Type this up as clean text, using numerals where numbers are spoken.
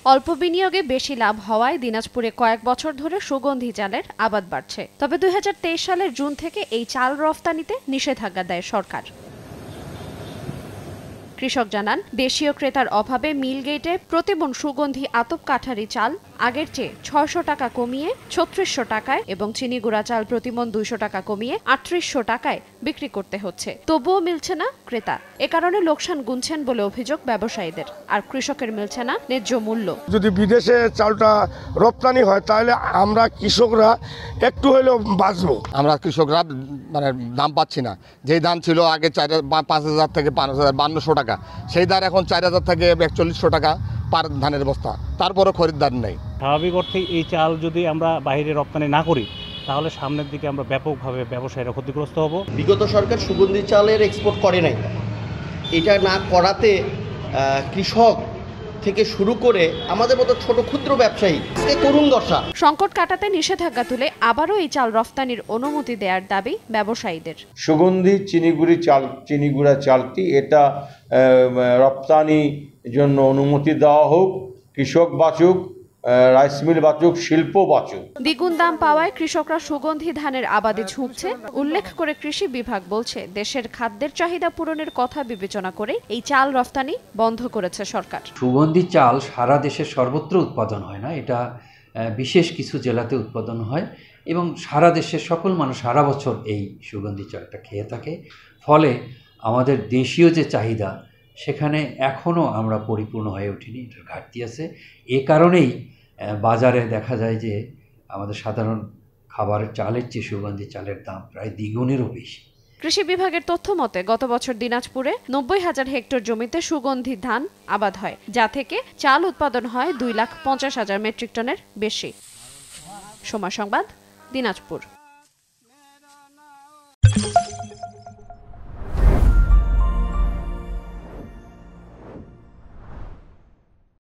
অল্প বিনিয়োগে বেশি লাভ হওয়ায় দিনাজপুরে কয়েক বছর ধরে সুগন্ধি চালের আবাদ বাড়ছে। তবে 2023 সালের জুন থেকে এই চাল রফতানিতে নিষেধাজ্ঞা দেয় সরকার। কৃষক জানান, দেশীয় ক্রেতার অভাবে মিলগেটে প্রতিমণ সুগন্ধি আতপ কাঠারি চাল আগের চেয়ে 600 টাকা কমিয়ে 3600 টাকায় এবং চিনি গুঁড়া চাল প্রতিমণ 200 টাকা কমিয়ে 3800 টাকায় বিক্রি করতে হচ্ছে। তবুও মিলছে না ক্রেতা। এ কারণে লোকসান গুনছেন বলে অভিযোগ ব্যবসায়ীদের। আর কৃষকের মিলছে না ন্যায্য মূল্য। যদি বিদেশে চালটা রপ্তানি হয় তাহলে আমরা কৃষকরা একটু হলেও বাঁচবো। আমরা কৃষকরা মানে দাম পাচ্ছি না। যেই দাম ছিল আগে 5,000 থেকে 5,500 টাকা, সেই দাম এখন 4,000 থেকে 4100 টাকা পার ধানের বস্তা। তারপরে খরিদ্দার নেই। স্বাভাবিক অর্থে এই চাল যদি আমরা বাইরে রপ্তানি না করি তাহলে সামনের দিকে আমরা ব্যাপকভাবে ব্যবসায়ীরা ক্ষতিগ্রস্ত হব। বিগত সরকার সুগন্ধি চালের এক্সপোর্ট করে নাই। এটা না করাতে কৃষক থেকে শুরু করে আমাদের মতো ছোট ক্ষুদ্র ব্যবসায়ী করুণ দশা। সংকট কাটাতে নিষেধাজ্ঞা তুলে আবারও এই চাল রফতানির অনুমতি দেওয়ার দাবি ব্যবসায়ীদের। সুগন্ধি চিনি গুঁড়া চালটি এটা রপ্তানি জন্য অনুমতি দেওয়া হোক। কৃষক বাঁচুক, রাইস মিল বাঁচুক, শিল্প বাঁচুক। দ্বিগুণ দাম পাওয়ায় কৃষকরা সুগন্ধি ধানের আবাদে ঝুঁকছে। উল্লেখ করে কৃষি বিভাগ বলছে, দেশের খাদ্যের চাহিদা পূরণের কথা বিবেচনা করে এই চাল রফতানি বন্ধ করেছে সরকার। সুগন্ধি চাল সারা দেশের সর্বত্র উৎপাদন হয় না, এটা বিশেষ কিছু জেলাতে উৎপাদন হয় এবং সারা দেশের সকল মানুষ সারা বছর এই সুগন্ধি চালটা খেয়ে থাকে। ফলে আমাদের দেশীয় যে চাহিদা সেখানে এখনও আমরা পরিপূর্ণ হয়ে উঠিনি, এটার ঘাটতি আছে। এ কারণেই বাজারে দেখা যায় যে আমাদের সাধারণ খাবারের চালের চেয়ে সুগন্ধি চালের দাম প্রায় দ্বিগুণেরও বেশি। কৃষি বিভাগের তথ্য মতে গত বছর দিনাজপুরে 90,000 হেক্টর জমিতে সুগন্ধি ধান আবাদ হয়, যা থেকে চাল উৎপাদন হয় 2,50,000 মেট্রিক টনের বেশি। সময় সংবাদ, দিনাজপুর।